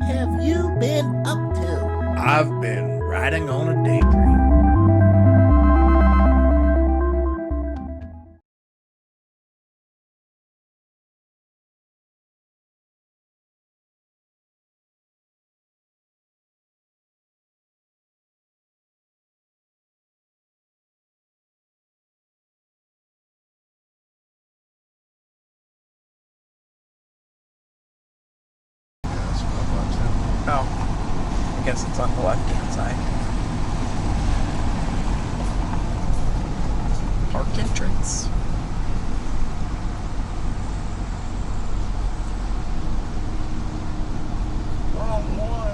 have you been up to? I've been riding on a daydream. Oh, I guess it's on the left-hand side. Park entrance.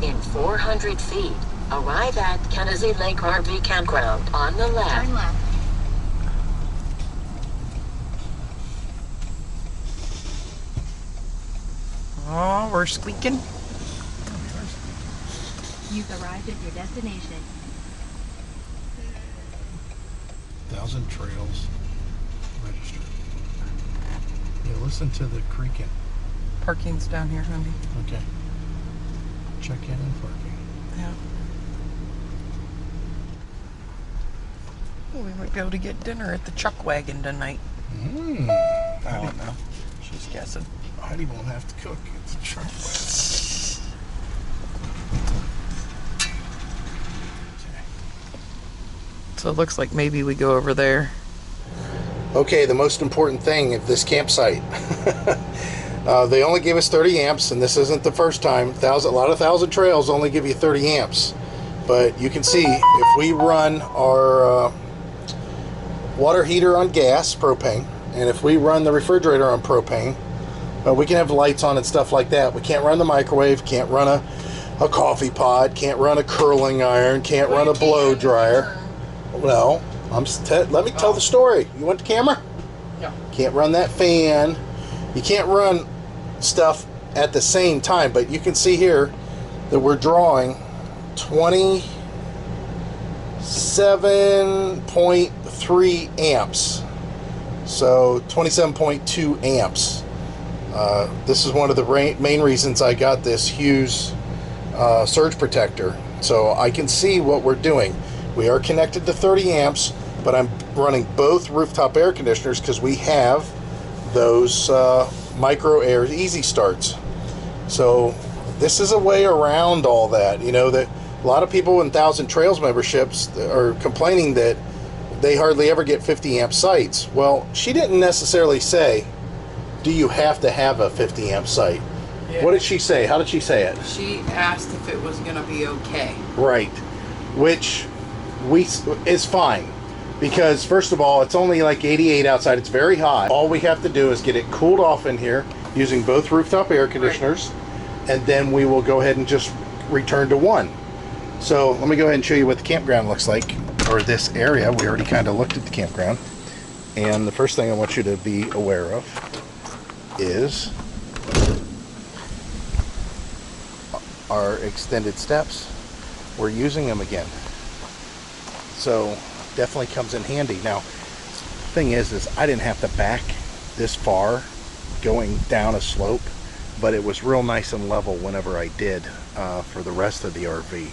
In 400 feet, arrive at Kennedy Lake RV Campground on the left. Turn left. Oh, we're squeaking. You've arrived at your destination. 1,000 trails registered. Yeah, listen to the creaking. Parking's down here, honey. Okay. Check in and parking. Yeah. We might be able to get dinner at the Chuck Wagon tonight. I don't know. She's guessing. Heidi won't have to cook. It's a truck. So it looks like maybe we go over there. Okay, the most important thing at this campsite. They only give us 30 amps, and this isn't the first time. A lot of 1,000 trails only give you 30 amps. But you can see, if we run our water heater on gas, propane, and if we run the refrigerator on propane, we can have lights on and stuff like that. We can't run the microwave, can't run a coffee pot, can't run a curling iron, can't run a blow dryer. No, let me tell the story. You want the camera? Yeah. Can't run that fan. You can't run stuff at the same time, but you can see here that we're drawing 27.3 amps. So 27.2 amps. This is one of the main reasons I got this Hughes surge protector. So I can see what we're doing. We are connected to 30 amps, but I'm running both rooftop air conditioners because we have those micro air easy starts. So this is a way around all that. You know, that a lot of people in 1,000 Trails memberships are complaining that they hardly ever get 50 amp sites. Well, she didn't necessarily say, do you have to have a 50 amp site? Yeah. What did she say? How did she say it? She asked if it was going to be okay. Right. Which is fine. Because first of all, it's only like 88 outside. It's very hot. All we have to do is get it cooled off in here using both rooftop air conditioners. Right. And then we will go ahead and just return to one. So let me go ahead and show you what the campground looks like, or this area. We already kind of looked at the campground. And the first thing I want you to be aware of is our extended steps. We're using them again. So definitely comes in handy. Now, thing is I didn't have to back this far going down a slope, but it was real nice and level whenever I did for the rest of the RV.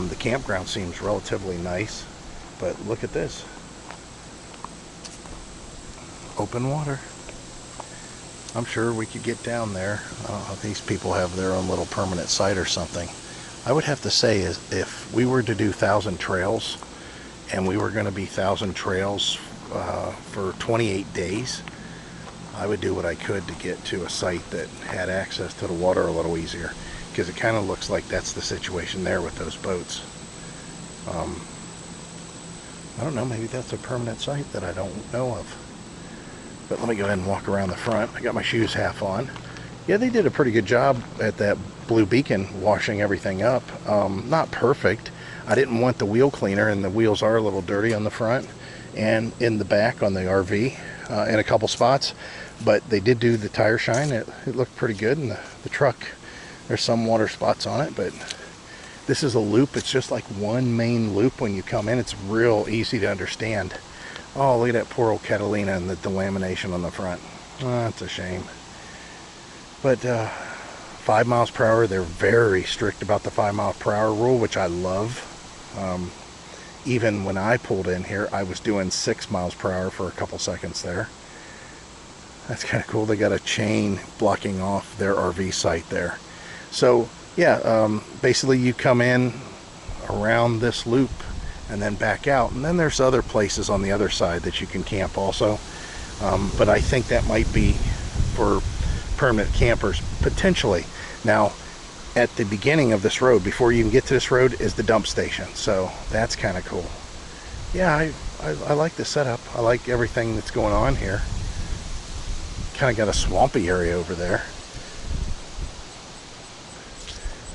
The campground seems relatively nice, but look at this. Open water. I'm sure we could get down there. These people have their own little permanent site or something. I would have to say is if we were to do 1,000 trails and we were going to be 1,000 trails for 28 days, I would do what I could to get to a site that had access to the water a little easier, because it kind of looks like that's the situation there with those boats. I don't know, maybe that's a permanent site that I don't know of. But let me go ahead and walk around the front. I got my shoes half on. Yeah, they did a pretty good job at that Blue Beacon washing everything up. Not perfect. I didn't want the wheel cleaner, and the wheels are a little dirty on the front and in the back on the RV in a couple spots. But they did do the tire shine. It looked pretty good. And the truck, there's some water spots on it, but this is a loop. It's just like one main loop when you come in. It's real easy to understand. Oh, look at that poor old Catalina and the delamination on the front. Oh, that's a shame. But 5 miles per hour. They're very strict about the 5 mile per hour rule, which I love. Even when I pulled in here, I was doing 6 miles per hour for a couple seconds there. That's kind of cool. They got a chain blocking off their RV site there. So yeah, basically you come in around this loop and then back out, and then there's other places on the other side that you can camp also. But I think that might be for permanent campers potentially. Now at the beginning of this road, before you even get to this road, is the dump station, so that's kind of cool. Yeah, I like the setup. I like everything that's going on here. Kind of got a swampy area over there,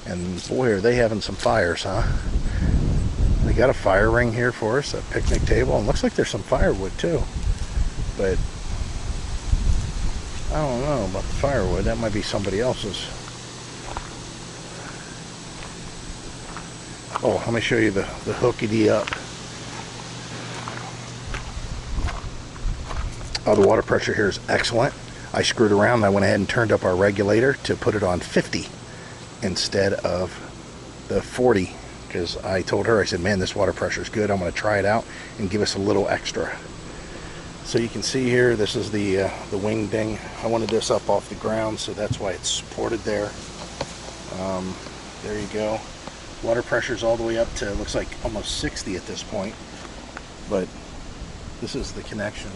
and boy, are they having some fires, huh? They got a fire ring here for us, a picnic table, and looks like there's some firewood too, but I don't know about the firewood. That might be somebody else's. Oh, let me show you the hookity up. Oh, the water pressure here is excellent. I screwed around and I went ahead and turned up our regulator to put it on 50 instead of the 40, because I told her, I said, man, this water pressure is good. I'm going to try it out and give us a little extra. So you can see here, this is the wing ding. I wanted this up off the ground, so that's why it's supported there. There you go. Water pressure's all the way up to, looks like almost 60 at this point. But this is the connection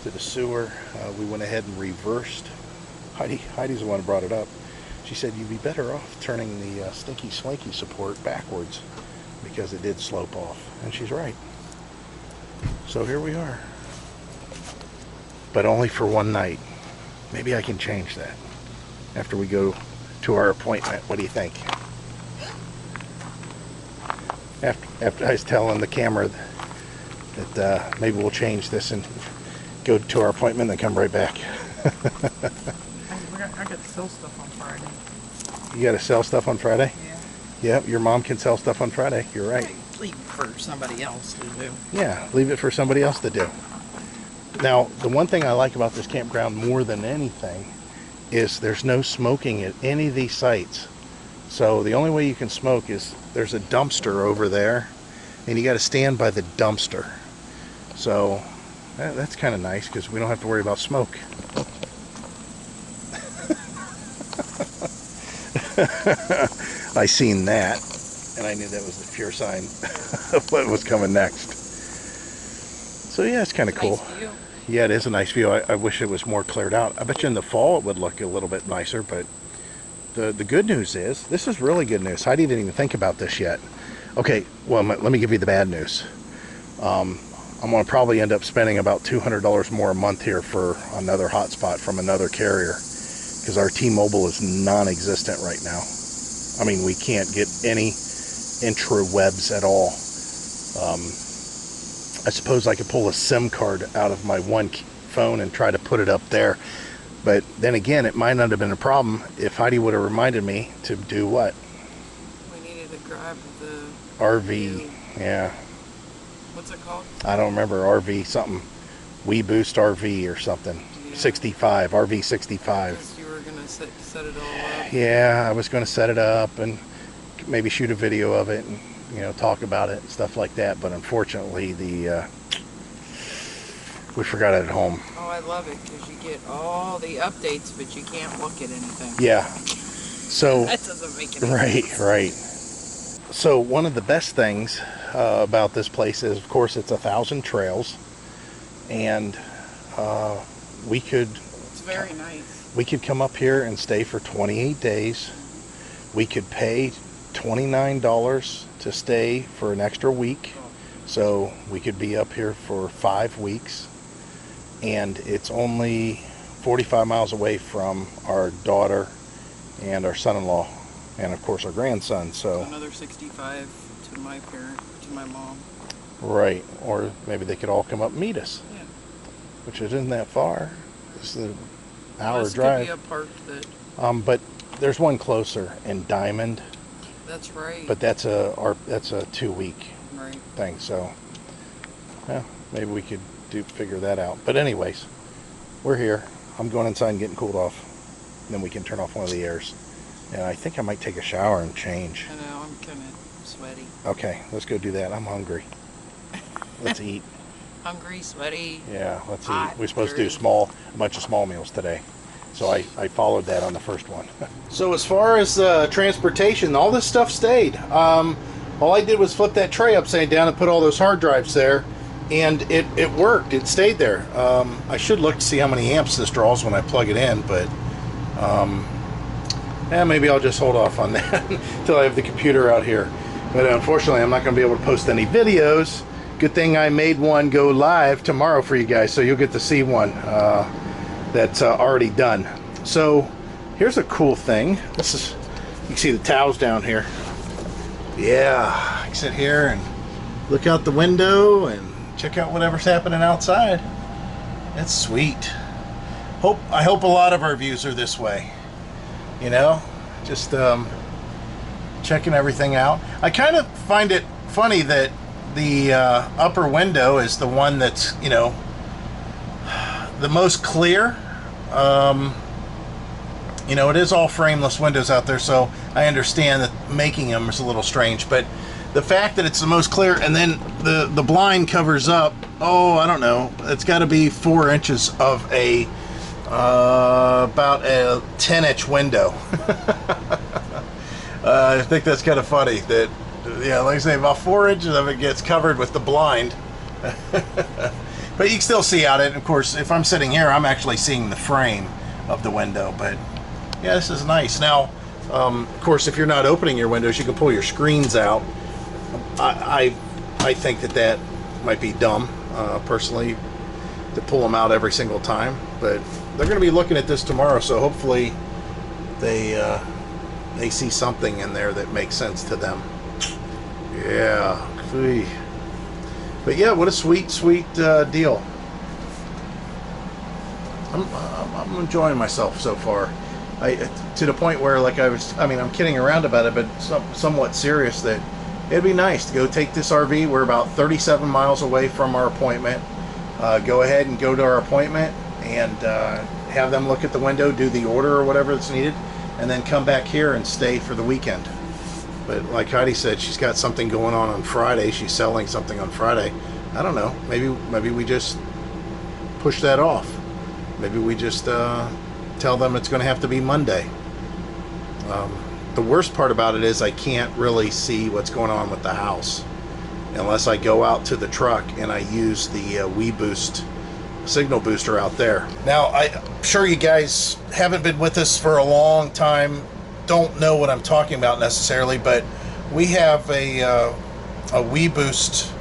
to the sewer. We went ahead and reversed. Heidi's the one who brought it up. She said you'd be better off turning the stinky slinky support backwards, because it did slope off. And she's right. So here we are. But only for one night. Maybe I can change that after we go to our appointment. What do you think? After I was telling the camera that maybe we'll change this and go to our appointment and then come right back. I got to sell stuff on Friday. You got to sell stuff on Friday? Yeah. Yep, your mom can sell stuff on Friday. You're right. Leave it for somebody else to do. Yeah, leave it for somebody else to do. Now, the one thing I like about this campground more than anything is there's no smoking at any of these sites. So the only way you can smoke is there's a dumpster over there, and you got to stand by the dumpster. So that's kind of nice, because we don't have to worry about smoke. I seen that, and I knew that was the pure sign of what was coming next. So yeah, it's kind of cool. Nice view. Yeah, it is a nice view. I wish it was more cleared out. I bet you in the fall it would look a little bit nicer, but the good news is, this is really good news. Heidi didn't even think about this yet. Okay, well, let me give you the bad news. I'm going to probably end up spending about $200 more a month here for another hotspot from another carrier, because our T-Mobile is non-existent right now. I mean, we can't get any intrawebs at all. I suppose I could pull a SIM card out of my one phone and try to put it up there. But then again, it might not have been a problem if Heidi would have reminded me to do what? We needed to grab the RV. Yeah. What's it called? I don't remember. RV something. We Boost RV or something. Yeah. 65. RV 65. Because you were going to set it all up. Yeah, I was going to set it up and maybe shoot a video of it and, you know, talk about it and stuff like that. But unfortunately, we forgot it at home. Oh, I love it, because you get all the updates, but you can't look at anything. Yeah. So That doesn't make any sense. right. So one of the best things about this place is, of course, it's 1,000 trails, and we could. It's very nice. We could come up here and stay for 28 days. We could pay $29 to stay for an extra week, so we could be up here for 5 weeks. And it's only 45 miles away from our daughter and our son-in-law, and of course our grandson. So another 65 to my parent, to my mom. Right, or maybe they could all come up and meet us, Yeah. which isn't that far. It's an hour This drive. could be a park that. But there's one closer in Diamond, That's right. but that's a 2-week Right. thing. So yeah, maybe we could figure that out. But anyways, we're here. I'm going inside and getting cooled off. Then we can turn off one of the airs. And I think I might take a shower and change. I know, I'm kind of sweaty. Okay, let's go do that. I'm hungry. Let's eat. Hungry, sweaty. Yeah, let's Hot, eat. We're supposed dirty. to do a bunch of small meals today. So I followed that on the first one. So as far as transportation, all this stuff stayed. All I did was flip that tray upside down and put all those hard drives there, and it worked. It stayed there. I should look to see how many amps this draws when I plug it in, but maybe I'll just hold off on that until I have the computer out here. But unfortunately, I'm not going to be able to post any videos. Good thing I made one go live tomorrow for you guys, so you'll get to see one that's already done. So here's a cool thing. This is, you can see the towels down here. Yeah, I can sit here and look out the window and check out whatever's happening outside. That's sweet. I hope a lot of our views are this way. You know, just checking everything out. I kind of find it funny that the upper window is the one that's, you know, the most clear. You know, it is all frameless windows out there, so I understand that making them is a little strange, but the fact that it's the most clear, and then the blind covers up, oh, I don't know, it's got to be 4 inches of a about a 10-inch window. I think that's kind of funny that, yeah, like I say, about 4 inches of it gets covered with the blind. But you can still see out it. Of course, if I'm sitting here, I'm actually seeing the frame of the window. But yeah, this is nice. Now, of course, if you're not opening your windows, you can pull your screens out. I think that might be dumb, personally, to pull them out every single time. But they're going to be looking at this tomorrow, so hopefully they see something in there that makes sense to them. Yeah. But yeah, what a sweet deal. I'm enjoying myself so far. To the point where, like, I'm kidding around about it, but somewhat serious, that it'd be nice to go take this RV. We're about 37 miles away from our appointment. Go ahead and go to our appointment and have them look at the window, do the order or whatever that's needed, and then come back here and stay for the weekend. But like Heidi said, she's got something going on Friday. She's selling something on Friday. I don't know. Maybe we just push that off. Maybe we just tell them it's going to have to be Monday. The worst part about it is I can't really see what's going on with the house unless I go out to the truck and I use the WeBoost signal booster out there. Now, I'm sure you guys haven't been with us for a long time, don't know what I'm talking about necessarily, but we have a WeBoost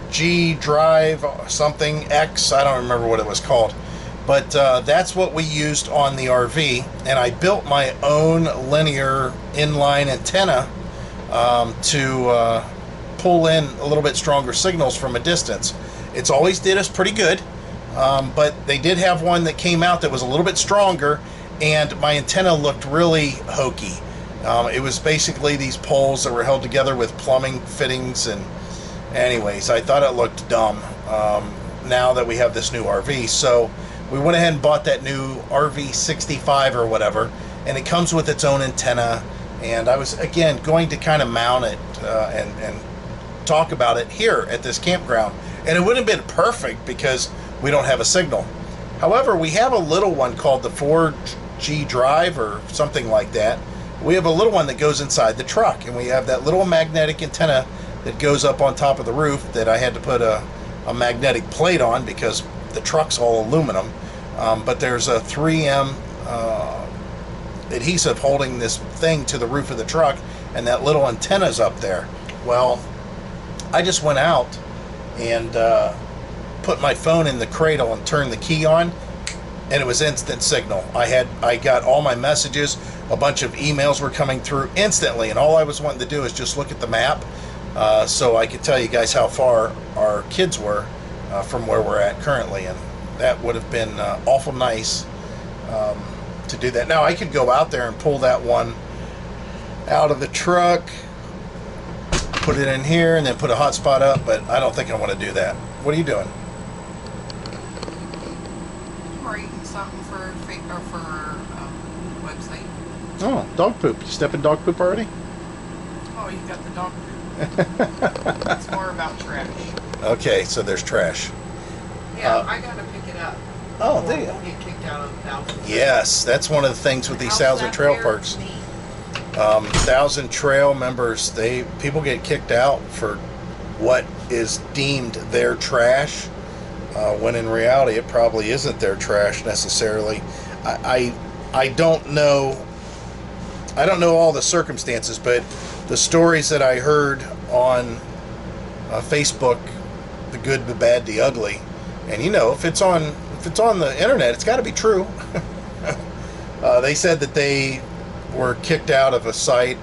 4G drive something X, I don't remember what it was called, but that's what we used on the RV, and I built my own linear inline antenna to pull in a little bit stronger signals from a distance. It's always did us pretty good, but they did have one that came out that was a little bit stronger, and my antenna looked really hokey. It was basically these poles that were held together with plumbing fittings, and anyways, I thought it looked dumb now that we have this new RV. So we went ahead and bought that new RV65 or whatever, and it comes with its own antenna, and I was, again, going to kind of mount it and talk about it here at this campground. And it wouldn't have been perfect because we don't have a signal. However, we have a little one called the 4G Drive or something like that. We have a little one that goes inside the truck, and we have that little magnetic antenna that goes up on top of the roof that I had to put a magnetic plate on because the truck's all aluminum. But there's a 3M adhesive holding this thing to the roof of the truck, and that little antenna's up there. Well, I just went out and put my phone in the cradle and turned the key on, and it was instant signal. I got all my messages, a bunch of emails were coming through instantly, and all I was wanting to do is just look at the map so I could tell you guys how far our kids were from where we're at currently, and that would have been awful nice to do that. Now I could go out there and pull that one out of the truck, put it in here, and then put a hotspot up, but I don't think I want to do that. What are you doing? I'm reading something for website. Oh, dog poop. You step in dog poop already? Oh, you got the dog poop. It's more about trash. Okay, so there's trash. Yeah, I gotta pick it up. Oh, Or do you? we'll get kicked out of the 1,000. Yes, that's one of the things with these How's 1,000 that trail fair parks. to me? 1,000 trail members, people get kicked out for what is deemed their trash, when in reality it probably isn't their trash necessarily. I don't know. I don't know all the circumstances, but the stories that I heard on Facebook, the good, the bad, the ugly, and if it's on the internet, it's got to be true. They said that they were kicked out of a site.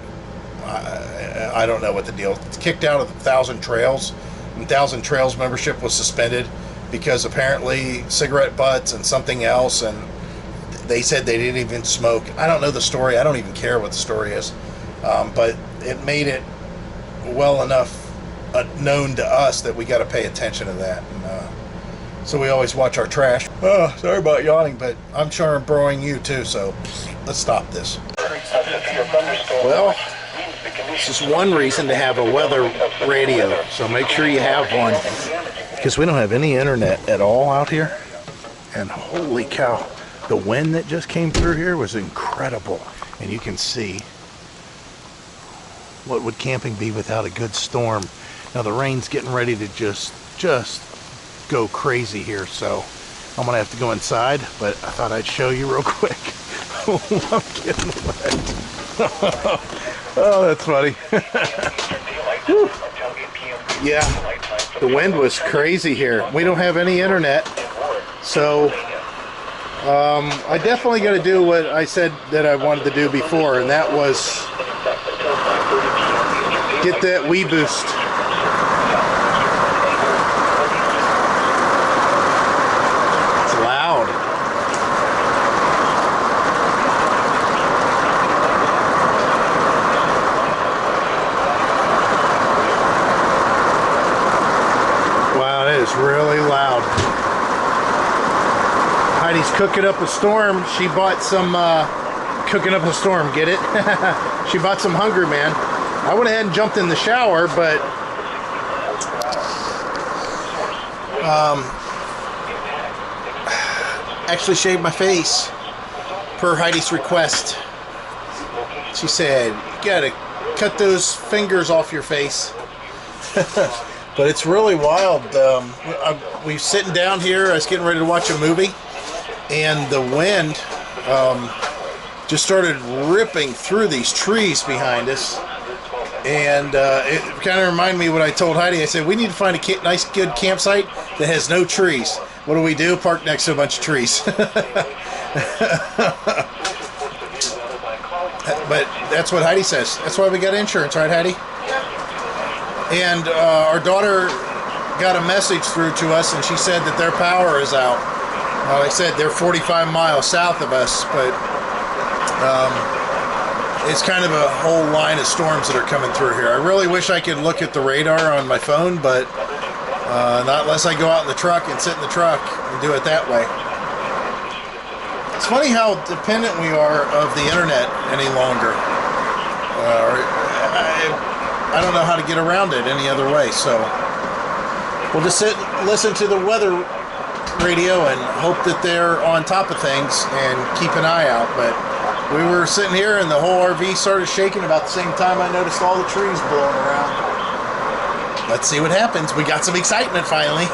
I don't know what the deal. It's kicked out of 1,000 Trails. And 1,000 Trails membership was suspended because apparently cigarette butts and something else, and they said they didn't even smoke. I don't know the story. I don't even care what the story is. But it made it well enough known to us that we got to pay attention to that. And, so we always watch our trash. Oh, sorry about yawning, but I'm sure I'm boring you too, so let's stop this. Well, it's just one reason to have a weather radio, so make sure you have one. Because we don't have any internet at all out here. And holy cow, the wind that just came through here was incredible. And you can see what would camping be without a good storm. Now the rain's getting ready to just go crazy here, so I'm gonna have to go inside, but I thought I'd show you real quick. I'm getting wet. Oh, that's funny. Yeah, the wind was crazy here. We don't have any internet, so I definitely got to do what I said that I wanted to do before, and that was get that Wii Boost. Really loud. Heidi's cooking up a storm. She bought some cooking up a storm, get it? She bought some Hungry Man. I went ahead and jumped in the shower, but actually shaved my face per Heidi's request. She said, you gotta cut those fingers off your face. But it's really wild. We sitting down here. I was getting ready to watch a movie, and the wind just started ripping through these trees behind us. And it kind of reminded me of what I told Heidi. I said, we need to find a nice, good campsite that has no trees. What do? Park next to a bunch of trees. But that's what Heidi says. That's why we got insurance, right, Heidi? And our daughter got a message through to us, and she said that their power is out. Like I said, they're 45 miles south of us, but it's kind of a whole line of storms that are coming through here. I really wish I could look at the radar on my phone, but not unless I go out in the truck and sit in the truck and do it that way. It's funny how dependent we are of the internet any longer. I don't know how to get around it any other way, so we'll just sit and listen to the weather radio and hope that they're on top of things and keep an eye out. But we were sitting here and the whole RV started shaking about the same time I noticed all the trees blowing around. Let's see what happens. We got some excitement finally.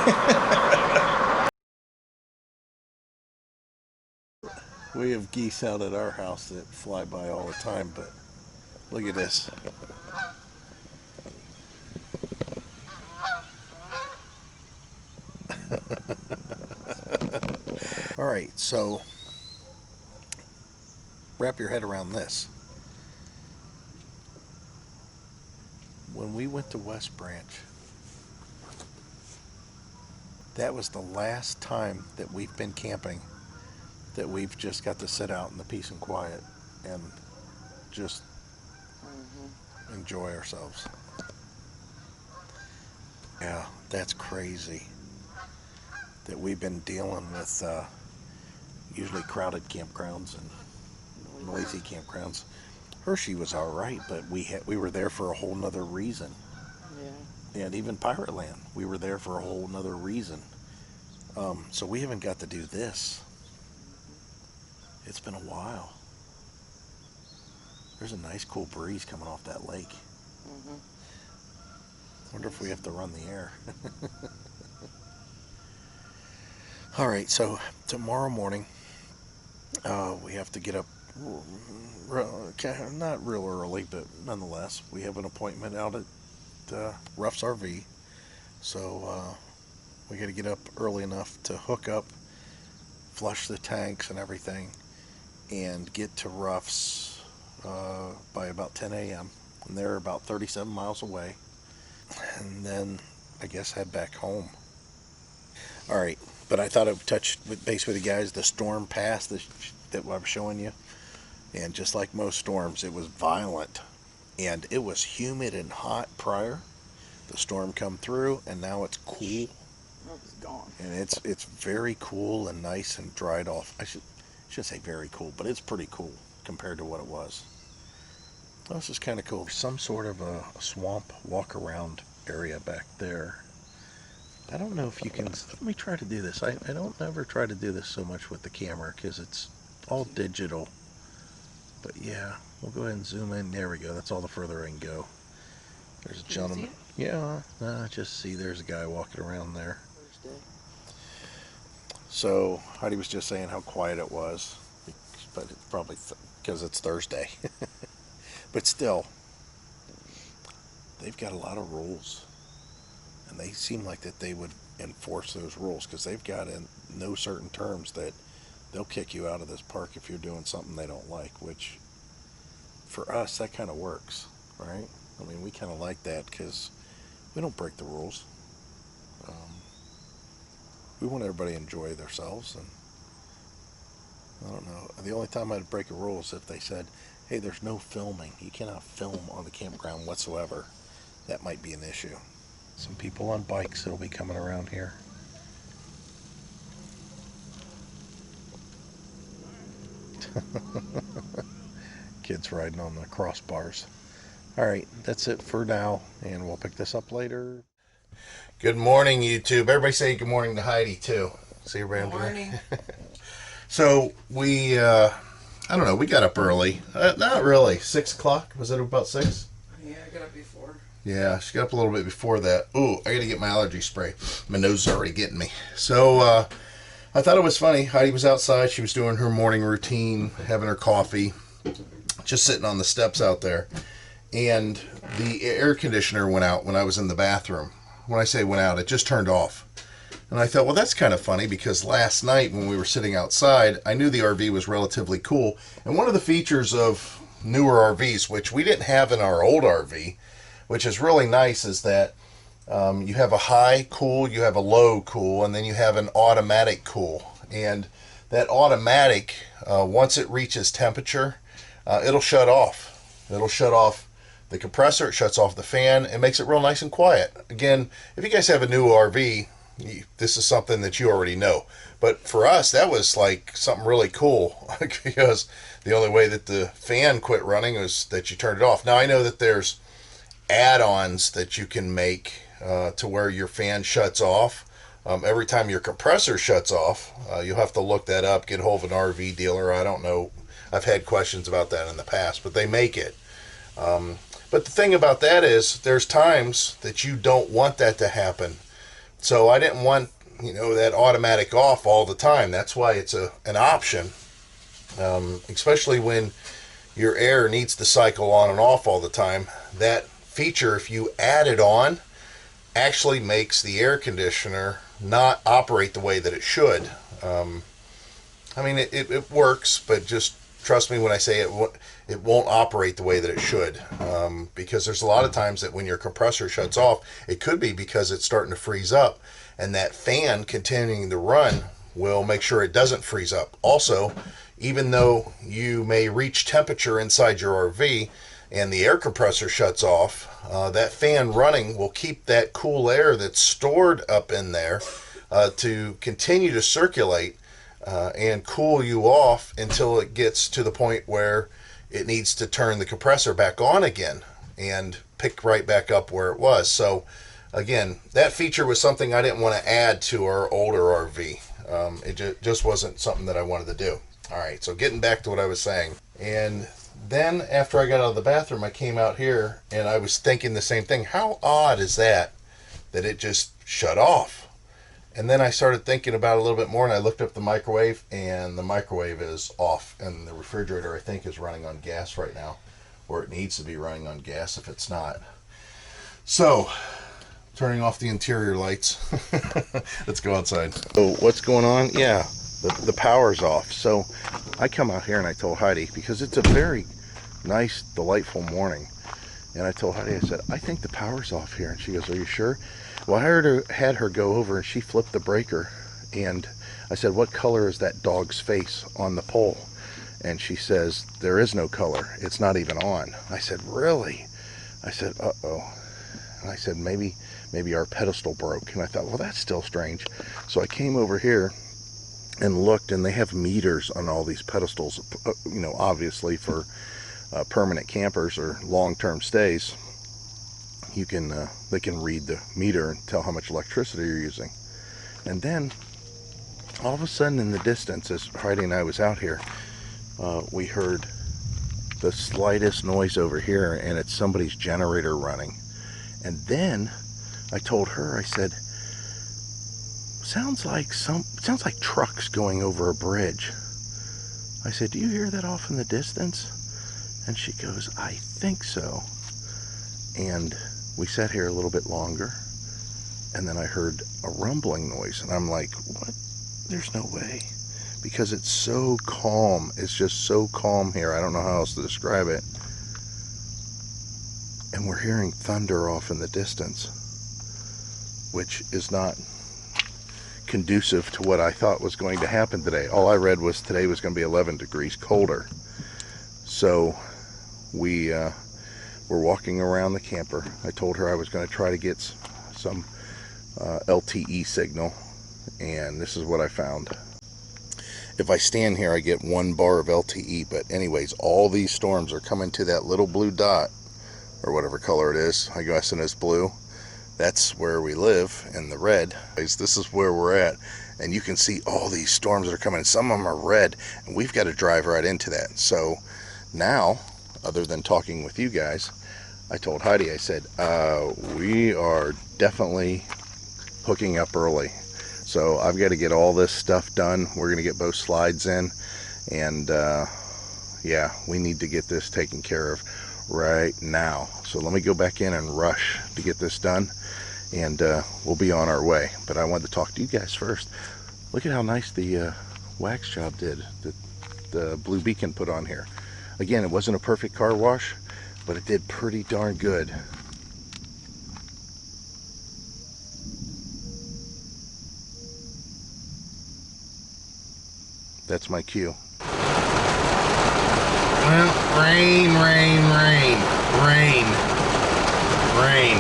We have geese out at our house that fly by all the time, but look at this. All right, so wrap your head around this. When we went to West Branch, that was the last time that we've been camping that we've just got to sit out in the peace and quiet and just enjoy ourselves. Yeah, that's crazy that we've been dealing with usually crowded campgrounds and noisy campgrounds. Hershey was all right, but we were there for a whole nother reason. Yeah. And even Pirate Land, we were there for a whole nother reason. So we haven't got to do this. It's been a while. There's a nice cool breeze coming off that lake. Wonder if we have to run the air. All right, so tomorrow morning we have to get up, not real early, but nonetheless, we have an appointment out at Ruff's RV. So we got to get up early enough to hook up, flush the tanks and everything, and get to Ruff's by about 10 a.m. And they're about 37 miles away. And then I guess head back home. All right, but I thought I would touch base with you guys. The storm passed that I was showing you, and just like most storms, it was violent, and it was humid and hot prior. The storm come through, and now it's cool. It was gone. And it's very cool and nice and dried off. I should say very cool, but it's pretty cool compared to what it was. This is kind of cool. Some sort of a swamp walk-around area back there. I don't know if you can... Let me try to do this. I don't ever try to do this so much with the camera because it's all digital. But yeah, we'll go ahead and zoom in. There we go. That's all the further I can go. There's a gentleman. Yeah, just see there's a guy walking around there. Thursday. So Heidi was just saying how quiet it was, but it's probably because it's Thursday. But still, they've got a lot of rules, and they seem like that they would enforce those rules because they've got in no certain terms that they'll kick you out of this park if you're doing something they don't like, which for us, that kind of works, right? I mean, we kind of like that because we don't break the rules. We want everybody to enjoy themselves, and I don't know. The only time I'd break a rule is if they said, hey, there's no filming. You cannot film on the campground whatsoever. That might be an issue. Some people on bikes that'll be coming around here. Kids riding on the crossbars. All right, that's it for now, and we'll pick this up later. Good morning, YouTube. Everybody say good morning to Heidi, too. See you around. Good morning. So we, I don't know, we got up early. Not really. 6 o'clock? Was it about 6? Yeah, I got up before. Yeah, she got up a little bit before that. Ooh, I got to get my allergy spray. My nose is already getting me. So I thought it was funny. Heidi was outside. She was doing her morning routine, having her coffee, just sitting on the steps out there. And the air conditioner went out when I was in the bathroom. When I say went out, it just turned off. And I thought, well, that's kind of funny because last night when we were sitting outside, I knew the RV was relatively cool. And one of the features of newer RVs, which we didn't have in our old RV, which is really nice, is that you have a high cool, you have a low cool, and then you have an automatic cool. And that automatic, once it reaches temperature, it'll shut off. It'll shut off the compressor, it shuts off the fan, it makes it real nice and quiet. Again, if you guys have a new RV, this is something that you already know. But for us, that was like something really cool because the only way that the fan quit running was that you turned it off. Now, I know that there's add-ons that you can make to where your fan shuts off. Every time your compressor shuts off, you'll have to look that up, get a hold of an RV dealer. I don't know. I've had questions about that in the past, but they make it. But the thing about that is there's times that you don't want that to happen. So I didn't want, that automatic off all the time. That's why it's an option, especially when your air needs to cycle on and off all the time. That feature, if you add it on, actually makes the air conditioner not operate the way that it should. I mean, it works, but just trust me when I say it won't operate the way that it should, because there's a lot of times that when your compressor shuts off, it could be because it's starting to freeze up, and that fan continuing to run will make sure it doesn't freeze up. Also, even though you may reach temperature inside your RV and the air compressor shuts off, that fan running will keep that cool air that's stored up in there to continue to circulate and cool you off until it gets to the point where it needs to turn the compressor back on again and pick right back up where it was. So again, that feature was something I didn't want to add to our older RV. It just wasn't something that I wanted to do. All right, so getting back to what I was saying. And then after I got out of the bathroom, I came out here and I was thinking the same thing. How odd is that it just shut off? And then I started thinking about it a little bit more, and I looked up the microwave, and the microwave is off, and the refrigerator, I think, is running on gas right now, or it needs to be running on gas if it's not. So, turning off the interior lights. Let's go outside. So, what's going on? Yeah, the power's off. So, I come out here and I told Heidi, because it's a very nice, delightful morning, and I told Heidi, I said, I think the power's off here. And she goes, are you sure? Well, I had her go over and she flipped the breaker, and I said, what color is that dog's face on the pole? And she says, there is no color. It's not even on. I said, really? I said, uh-oh. And I said, maybe our pedestal broke. And I thought, well, that's still strange. So I came over here and looked, and they have meters on all these pedestals, you know, obviously for permanent campers or long-term stays. You can they can read the meter and tell how much electricity you're using. And then all of a sudden in the distance, as Heidi and I was out here, we heard the slightest noise over here, and it's somebody's generator running. And then I told her, I said, sounds like trucks going over a bridge. I said, do you hear that off in the distance? And she goes, I think so. And we sat here a little bit longer, and then I heard a rumbling noise, and I'm like, what? There's no way, because it's so calm. It's just so calm here. I don't know how else to describe it. And we're hearing thunder off in the distance, which is not conducive to what I thought was going to happen today. All I read was today was going to be 11 degrees colder. So we're walking around the camper. I told her I was going to try to get some LTE signal, and this is what I found. If I stand here, I get 1 bar of LTE, but anyways, all these storms are coming to that little blue dot, or whatever color it is. I guess it's blue. That's where we live, in the red. This is where we're at, and you can see all these storms that are coming. Some of them are red, and we've got to drive right into that. So now, other than talking with you guys, I told Heidi, I said, we are definitely hooking up early. So I've got to get all this stuff done. We're going to get both slides in, and yeah, we need to get this taken care of right now. So let me go back in and rush to get this done, and we'll be on our way. But I wanted to talk to you guys first. Look at how nice the wax job did that the Blue Beacon put on here. Again, it wasn't a perfect car wash, but it did pretty darn good. That's my cue. Well, rain, rain, rain, rain, rain.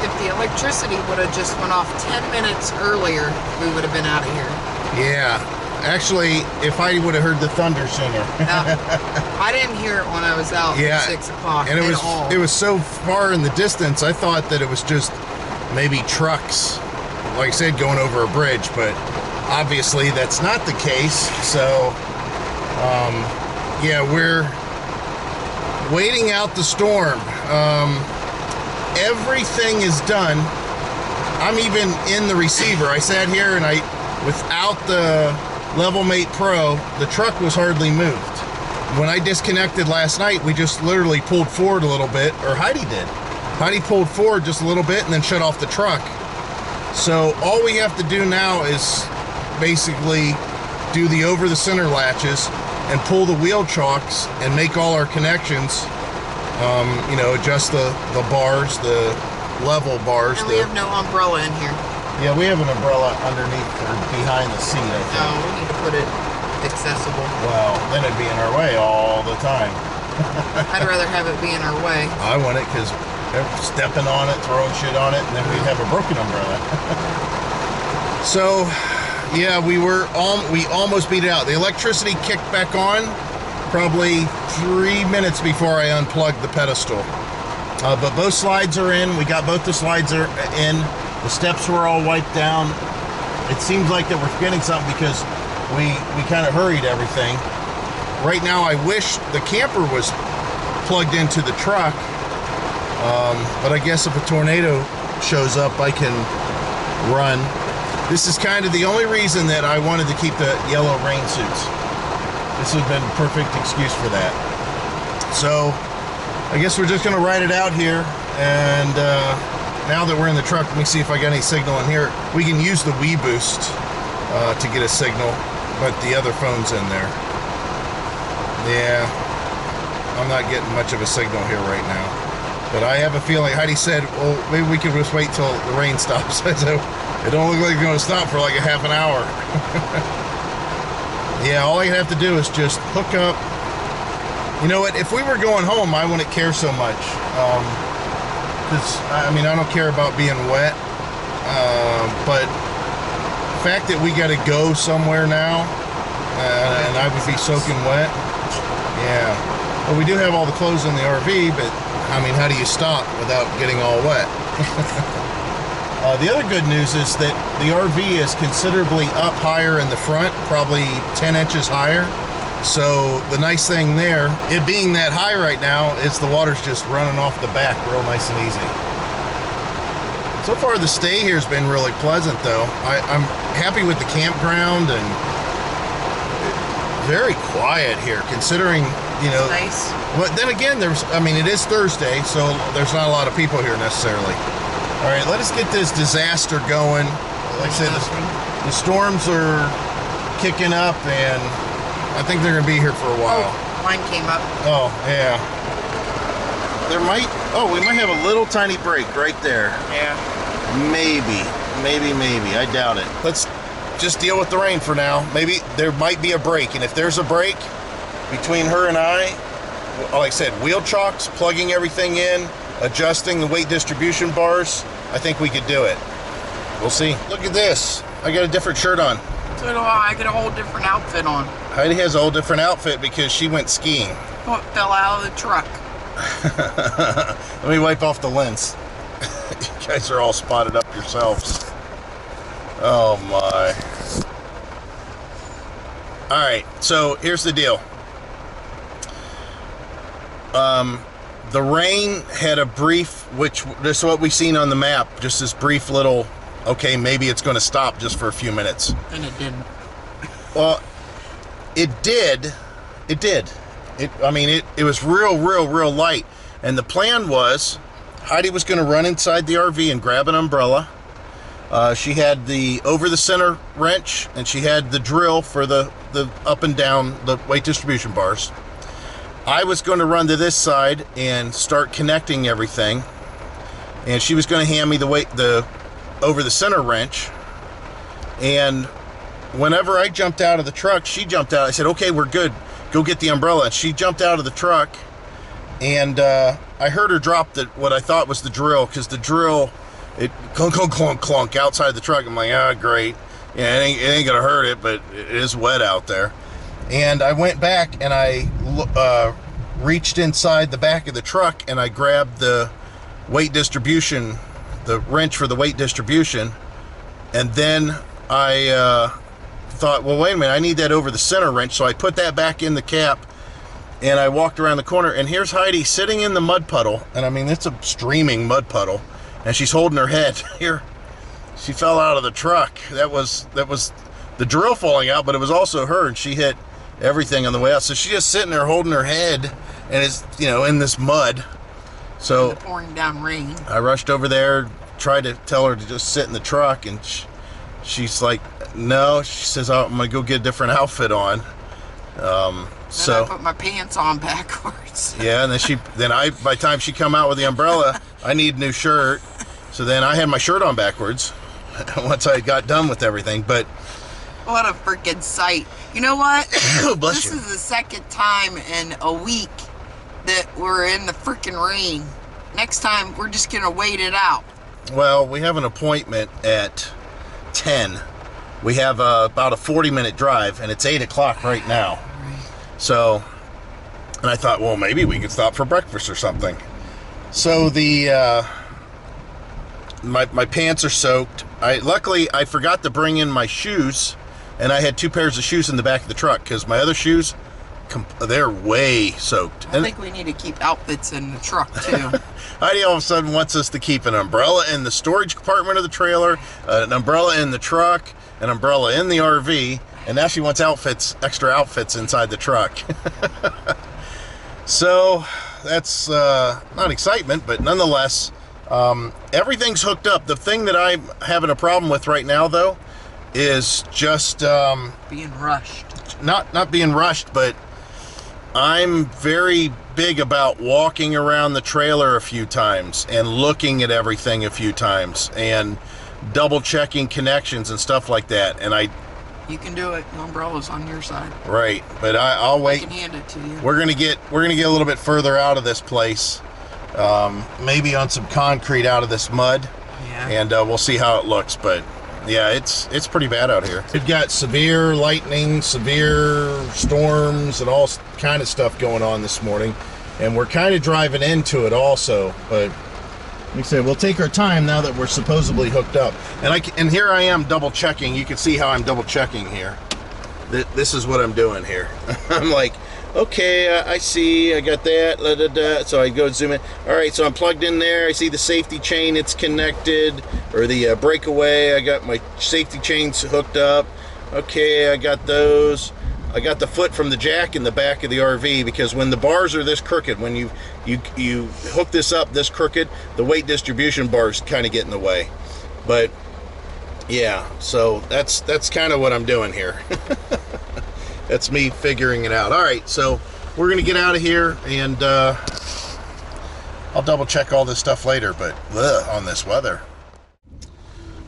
If the electricity would have just went off 10 minutes earlier, we would have been out of here. Yeah. Actually, if I would have heard the thunder sooner. I didn't hear it when I was out at 6 o'clock. And it was so far in the distance, I thought that it was just maybe trucks, like I said, going over a bridge, but obviously that's not the case. So yeah, we're waiting out the storm. Everything is done. I'm even in the receiver. I sat here and without the Level Mate Pro, the truck was hardly moved. When I disconnected last night, we just literally pulled forward a little bit, or Heidi did. Heidi pulled forward just a little bit and then shut off the truck. So all we have to do now is basically do the over the center latches and pull the wheel chocks and make all our connections. You know, adjust the bars, the level bars. And we have no umbrella in here. Yeah, we have an umbrella underneath or behind the seat, I think. No, we need to put it accessible. Well, then it'd be in our way all the time. I'd rather have it be in our way. I want it because they're stepping on it, throwing shit on it, and then we'd have a broken umbrella. So, yeah, we almost beat it out. The electricity kicked back on probably 3 minutes before I unplugged the pedestal. But both slides are in. We got both the slides are in. The steps were all wiped down. It seems like that we're forgetting something because we kind of hurried everything. Right now, I wish the camper was plugged into the truck. But I guess if a tornado shows up, I can run. This is kind of the only reason that I wanted to keep the yellow rain suits. This would have been a perfect excuse for that. So, I guess we're just going to ride it out here, and now that we're in the truck, let me see if I got any signal in here. We can use the Wii Boost to get a signal, but the other phone's in there. Yeah, I'm not getting much of a signal here right now. But I have a feeling, Heidi said, well, maybe we could just wait till the rain stops. I said, it don't look like it's going to stop for like a half an hour. Yeah, all I have to do is just hook up. You know what, if we were going home, I wouldn't care so much. Because, I mean, I don't care about being wet. But the fact that we got to go somewhere now, and I would be soaking wet, yeah. Well, we do have all the clothes in the RV, but, I mean, how do you stop without getting all wet? The other good news is that the RV is considerably up higher in the front, probably 10 inches higher. So the nice thing there, it being that high right now, is the water's just running off the back real nice and easy. So far the stay here has been really pleasant though. I'm happy with the campground and very quiet here considering, you know. Nice. But then again, it is Thursday, so there's not a lot of people here necessarily. All right, let us get this disaster going. Like I said, the storms are kicking up and I think they're going to be here for a while. Oh, mine came up. Oh, yeah. We might have a little tiny break right there. Yeah. Maybe. I doubt it. Let's just deal with the rain for now. Maybe there might be a break. And if there's a break between her and I, like I said, wheel chocks, plugging everything in, adjusting the weight distribution bars, I think we could do it. We'll see. Look at this. I got a different shirt on. So do I. I get a whole different outfit on. Heidi has a whole different outfit because she went skiing. Oh, it fell out of the truck. Let me wipe off the lens. You guys are all spotted up yourselves. Oh my. Alright, so here's the deal. The rain had a brief, which this is what we've seen on the map, just this brief little, okay, maybe it's going to stop just for a few minutes. And it didn't. Well, it did. It was real light. And the plan was, Heidi was going to run inside the RV and grab an umbrella. She had the over the center wrench, and she had the drill for the up and down the weight distribution bars. I was going to run to this side and start connecting everything, and she was going to hand me the over the center wrench. And whenever I jumped out of the truck, she jumped out. I said, okay, we're good. Go get the umbrella. And she jumped out of the truck, and I heard her drop what I thought was the drill, because the drill, it clunk, clunk, clunk, clunk outside the truck. I'm like, ah, great. Yeah, it ain't gonna hurt it, but it is wet out there. And I went back and I reached inside the back of the truck and I grabbed the weight distribution, the wrench for the weight distribution. And then I thought, well, wait a minute, I need that over the center wrench. So I put that back in the cap and I walked around the corner, and here's Heidi sitting in the mud puddle. And I mean, it's a streaming mud puddle, and she's holding her head here. She fell out of the truck. That was the drill falling out, but it was also her, and she hit everything on the way out. So she's just sitting there holding her head, and it's, you know, in this mud. So pouring down rain. I rushed over there, tried to tell her to just sit in the truck, and she's like, no. She says, oh, I'm gonna go get a different outfit on. So I put my pants on backwards. Yeah, and then by the time she come out with the umbrella, I need a new shirt. So then I had my shirt on backwards once I got done with everything. But what a freaking sight. You know what? Bless this you. is the second time in a week that we're in the freaking rain. Next time, we're just going to wait it out. Well, we have an appointment at 10. We have about a 40-minute drive, and it's 8 o'clock right now. So, and I thought, well, maybe we could stop for breakfast or something. So the my pants are soaked. Luckily I forgot to bring in my shoes, and I had 2 pairs of shoes in the back of the truck because my other shoes, they're way soaked. I think we need to keep outfits in the truck too. Heidi all of a sudden wants us to keep an umbrella in the storage compartment of the trailer, an umbrella in the truck, an umbrella in the RV, and now she wants extra outfits inside the truck. So that's not excitement, but nonetheless, everything's hooked up. The thing that I'm having a problem with right now, though, is just being rushed. Not being rushed, but I'm very big about walking around the trailer a few times and looking at everything a few times and double checking connections and stuff like that. And you can do it. The umbrella's on your side. Right, but I'll wait. I can hand it to you. We're gonna get a little bit further out of this place, maybe on some concrete out of this mud, and we'll see how it looks. But yeah, it's pretty bad out here. We've got severe lightning, severe storms, and all kind of stuff going on this morning, and we're kind of driving into it also. But like I said, we'll take our time now that we're supposedly hooked up. And here I am double checking. You can see how I'm double checking here. This is what I'm doing here. I'm like, okay, I see, I got that, da, da, da. So I go zoom in. All right, so I'm plugged in there. I see the safety chain, it's connected, or the breakaway. I got my safety chains hooked up. Okay, I got those. I got the foot from the jack in the back of the RV, because when the bars are this crooked, when you hook this up this crooked, the weight distribution bars kind of get in the way. But yeah, so that's kind of what I'm doing here. That's me figuring it out. All right, so we're gonna get out of here, and I'll double check all this stuff later, but on this weather.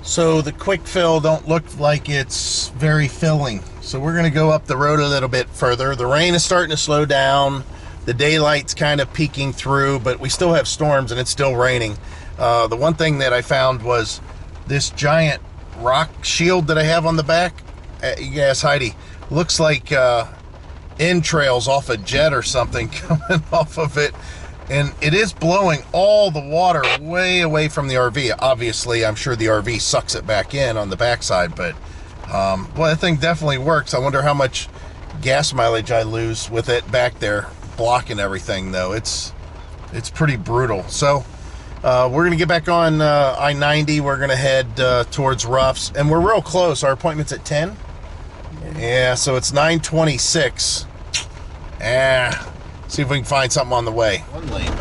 So the quick fill don't look like it's very filling. So we're gonna go up the road a little bit further. The rain is starting to slow down. The daylight's kind of peeking through, but we still have storms and it's still raining. The one thing that I found was this giant rock shield that I have on the back. You can ask Heidi. Looks like entrails off a jet or something coming off of it. And it is blowing all the water way away from the RV. Obviously, I'm sure the RV sucks it back in on the backside, but well, that thing definitely works. I wonder how much gas mileage I lose with it back there blocking everything, though. It's pretty brutal. So we're gonna get back on I-90. We're gonna head towards Ruff's, and we're real close. Our appointment's at 10. Yeah, so it's 9:26. See if we can find something on the way. One lane.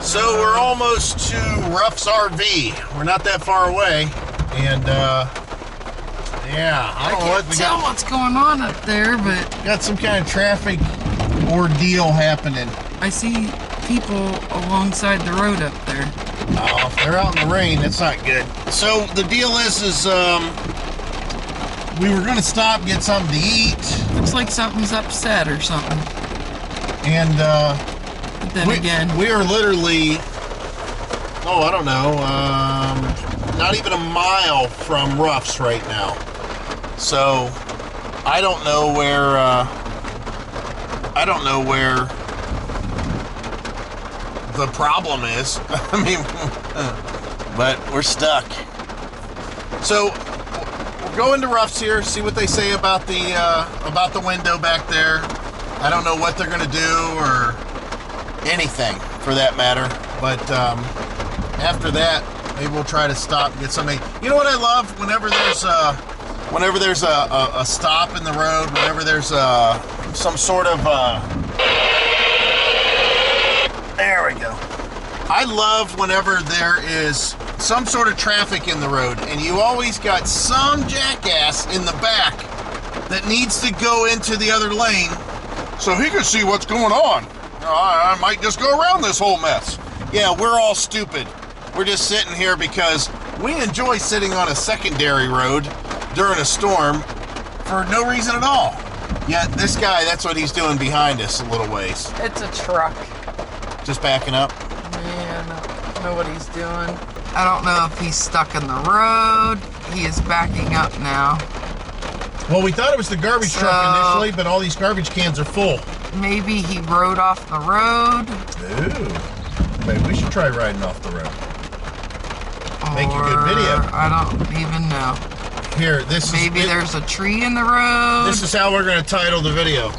So we're almost to Ruff's RV. We're not that far away, and yeah, I don't know what we tell got. what's going on up there, but Got some kind of traffic ordeal happening. I see people alongside the road up there. Oh, if they're out in the rain, that's not good. So the deal is we were going to stop, get something to eat. Looks like something's upset or something. And But then again, we are literally, I don't know, not even a mile from Ruff's right now. So I don't know where the problem is. I mean, but we're stuck. So we'll go into Ruff's here, see what they say about the window back there. I don't know what they're gonna do or anything for that matter. But after that, maybe we'll try to stop and get something. You know what I love? Whenever there's a stop in the road, whenever there's some sort of there we go. I love whenever there is some sort of traffic in the road, and you always got some jackass in the back that needs to go into the other lane so he can see what's going on. I might just go around this whole mess. Yeah, we're all stupid. We're just sitting here because we enjoy sitting on a secondary road during a storm for no reason at all. Yet this guy, that's what he's doing behind us a little ways. it's a truck. Just backing up. Man, I don't know what he's doing. I don't know if he's stuck in the road. He is backing up now. Well, we thought it was the garbage truck initially, but all these garbage cans are full. Maybe he rode off the road. Ooh. Maybe we should try riding off the road. Make a good video. I don't even know. Here, Maybe there's a tree in the road. This is how we're going to title the video.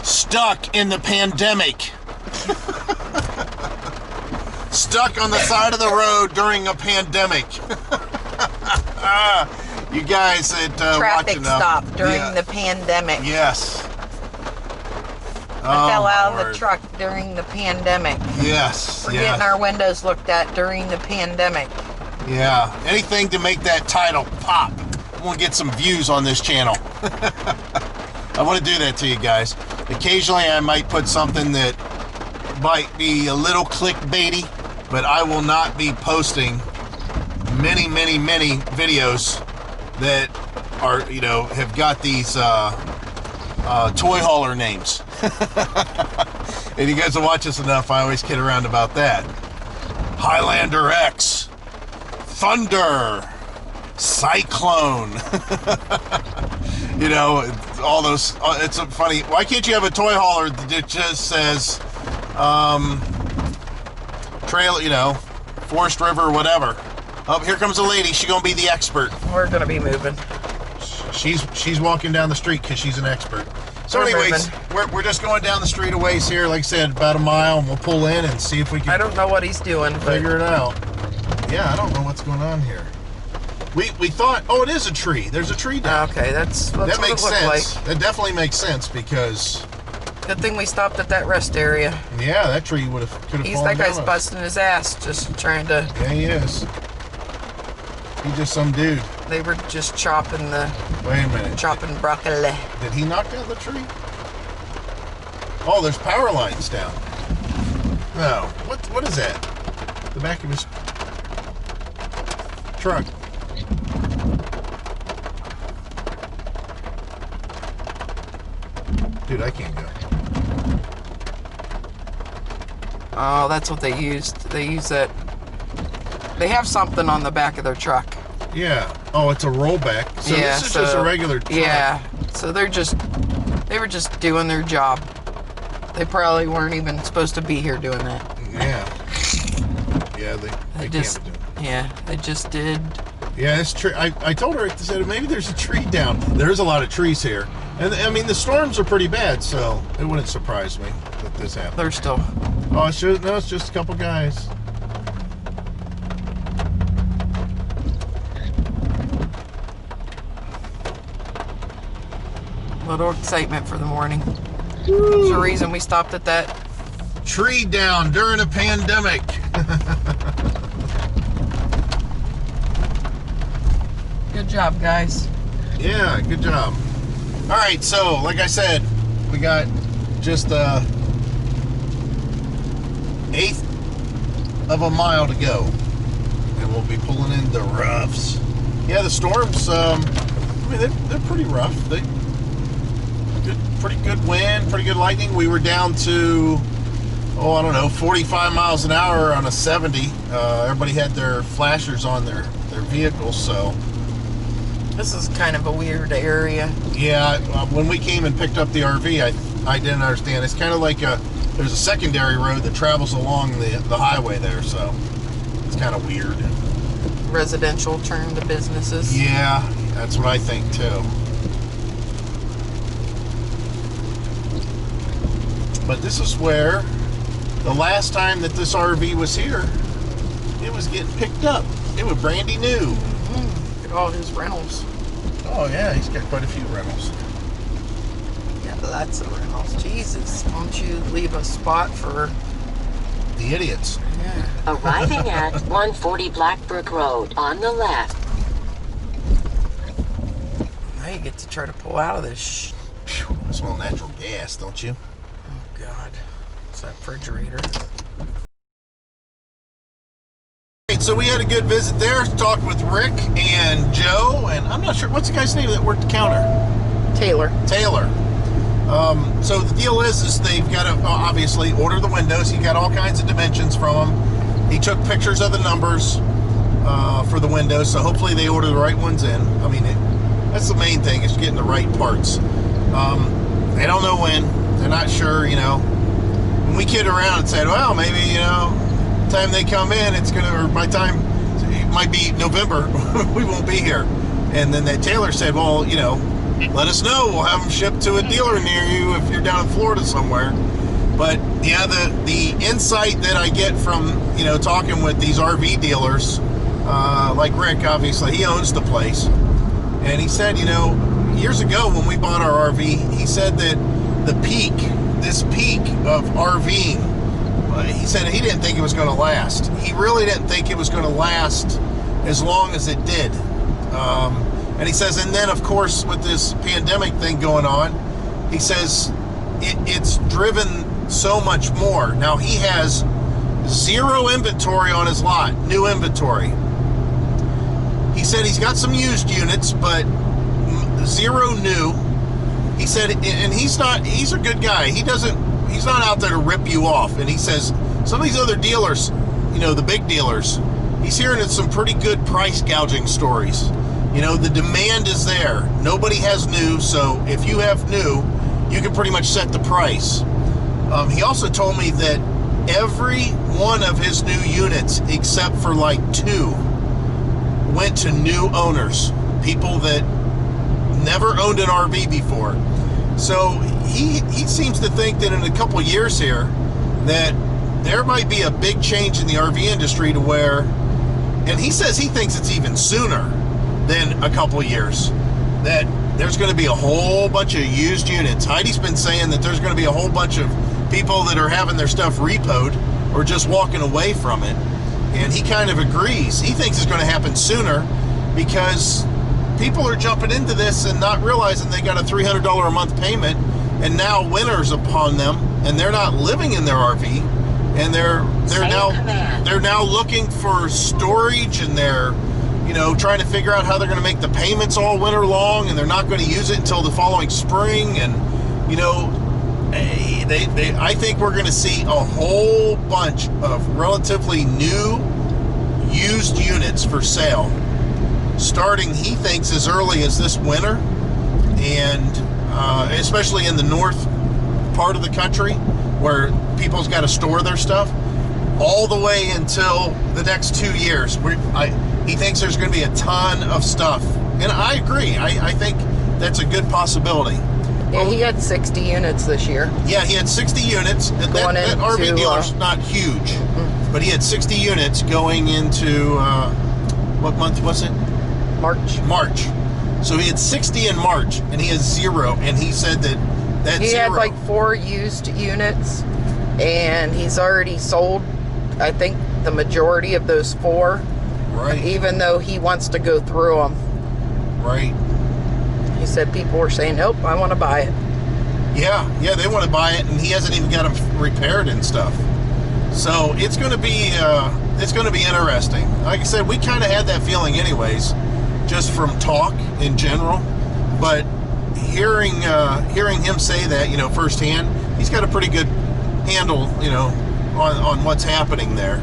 Stuck in the pandemic. Stuck on the side of the road during a pandemic. You guys at traffic Watcha stop during the pandemic. Yes. I fell out of the truck during the pandemic. Yes. We're getting our windows looked at during the pandemic. Yeah. Anything to make that title pop. I want to get some views on this channel. I want to do that to you guys. Occasionally I might put something that might be a little clickbaity, but I will not be posting many videos that are, you know, have got these toy hauler names. And you guys will watch us enough, I always kid around about that. Highlander X, Thunder, Cyclone. You know, all those, it's funny. Why can't you have a toy hauler that just says trail, you know, Forest River, whatever. Oh, here comes a lady. She's gonna be the expert. We're gonna be moving. She's walking down the street because she's an expert. So anyways, we're just going down the street a ways here, like I said, about a mile, and we'll pull in and see if we can. I don't know what he's doing, figure it out. Yeah, I don't know what's going on here. We thought, oh, it is a tree. There's a tree down. Okay, that makes what it sense. like. That definitely makes sense because. Good thing we stopped at that rest area. Yeah, that tree could have fallen down. That guy's busting his ass, just trying to. Yeah, he is. He's just some dude. They were just chopping the. Wait a minute. Chopping broccoli. Did he knock down the tree? Oh, there's power lines down. No. What is that? The back of his truck. Dude, I can't go. Oh, that's what they used. They use that. They have something on the back of their truck. Yeah. Oh, it's a rollback. So yeah, this is just a regular truck. Yeah. So they were just doing their job. They probably weren't even supposed to be here doing that. Yeah. Yeah, they just can't do it. Yeah, they just did. Yeah, it's true. I told her, I said, maybe there's a tree down. There's a lot of trees here. And, I mean, the storms are pretty bad, so it wouldn't surprise me that this happened. They're still... Oh, it's just a couple guys. Little excitement for the morning. There's a reason we stopped at that. Tree down during a pandemic. Good job, guys. Yeah, good job. All right, so like I said, we got just a eighth of a mile to go, and we'll be pulling in the roughs. Yeah, the storms. I mean, they're pretty rough. Pretty good wind, pretty good lightning. We were down to, I don't know, 45 miles an hour on a 70. Everybody had their flashers on their vehicles, so. This is kind of a weird area. Yeah, when we came and picked up the RV, I didn't understand. It's kind of like there's a secondary road that travels along the highway there, so it's kind of weird. Residential turned to businesses. Yeah, that's what I think too. But this is where the last time that this RV was here, it was getting picked up. It was Brandy new. Look at all his rentals. Oh yeah, he's got quite a few rentals. Yeah, lots of rentals. Jesus, why don't you leave a spot for the idiots? Yeah. Arriving at 140 Blackbrook Road on the left. Now you get to try to pull out of this. I smell natural gas, don't you? Oh God, it's that refrigerator. So we had a good visit there. Talked with Rick and Joe, and I'm not sure what's the guy's name that worked the counter. Taylor. So the deal is they've got to obviously order the windows. He got all kinds of dimensions from them. He took pictures of the numbers. for the windows, so hopefully they order the right ones in. I mean, that's the main thing, is getting the right parts. They don't know when. They're not sure, you know. When we kid around and said, well, maybe, you know, time they come in, it's going to, or by time, it might be November, we won't be here. And then that tailor said, well, you know, let us know. We'll have them shipped to a dealer near you if you're down in Florida somewhere. But yeah, the insight that I get from, you know, talking with these RV dealers, like Rick, obviously, he owns the place. And he said, you know, years ago when we bought our RV, he said that this peak of RVing, he said he didn't think it was going to last. He really didn't think it was going to last as long as it did. And he says, and then of course with this pandemic thing going on, he says it's driven so much more. Now he has 0 inventory on his lot, new inventory. He said he's got some used units, but 0 new. He said, and he's a good guy. He's not out there to rip you off. And he says some of these other dealers, you know, the big dealers, he's hearing some pretty good price gouging stories. You know, the demand is there. Nobody has new, so if you have new, you can pretty much set the price. He also told me that every one of his new units, except for like 2, went to new owners, people that never owned an RV before. So he seems to think that in a couple years here, that there might be a big change in the RV industry to where, and he says he thinks it's even sooner than a couple years, that there's going to be a whole bunch of used units. Heidi's been saying that there's going to be a whole bunch of people that are having their stuff repoed or just walking away from it. And he kind of agrees. He thinks it's going to happen sooner because people are jumping into this and not realizing they got a $300 a month payment, and now winter's upon them, and they're not living in their RV, and they're now looking for storage, and they're, you know, trying to figure out how they're going to make the payments all winter long, and they're not going to use it until the following spring. And you know, I think we're going to see a whole bunch of relatively new used units for sale, starting, he thinks, as early as this winter, and especially in the north part of the country where people's got to store their stuff, all the way until the next 2 years. He thinks there's going to be a ton of stuff, and I agree. I think that's a good possibility. Yeah, he had 60 units this year. Yeah, he had 60 units, and that RV dealer's not huge, but he had 60 units going into, what month was it? March. So he had 60 in March, and he has 0, and he said that he 0. had like 4 used units, and he's already sold, I think, the majority of those 4. Right. Even though he wants to go through them. Right. He said people were saying, nope, I want to buy it. Yeah, they want to buy it, and he hasn't even got them repaired and stuff. So it's going to be interesting. Like I said, we kind of had that feeling anyways, just from talk in general. But hearing him say that, you know, firsthand, he's got a pretty good handle, you know, on what's happening there.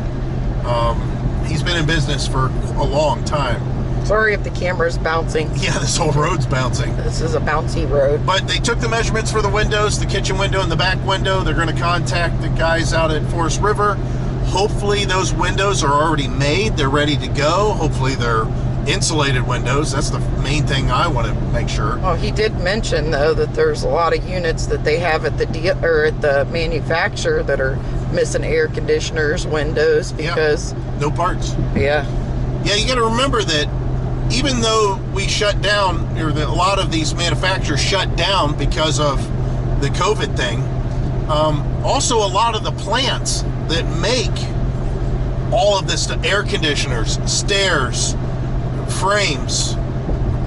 He's been in business for a long time. Sorry if the camera's bouncing. Yeah, this whole road's bouncing. This is a bouncy road. But they took the measurements for the windows, the kitchen window and the back window. They're going to contact the guys out at Forest River. Hopefully those windows are already made. They're ready to go. Hopefully they're insulated windows. That's the main thing I want to make sure. Oh, he did mention though that there's a lot of units that they have at the manufacturer that are missing air conditioners, windows, because no parts. Yeah, you got to remember that even though we shut down, or a lot of these manufacturers shut down because of the COVID thing, also a lot of the plants that make all of this stuff, air conditioners, stairs, frames,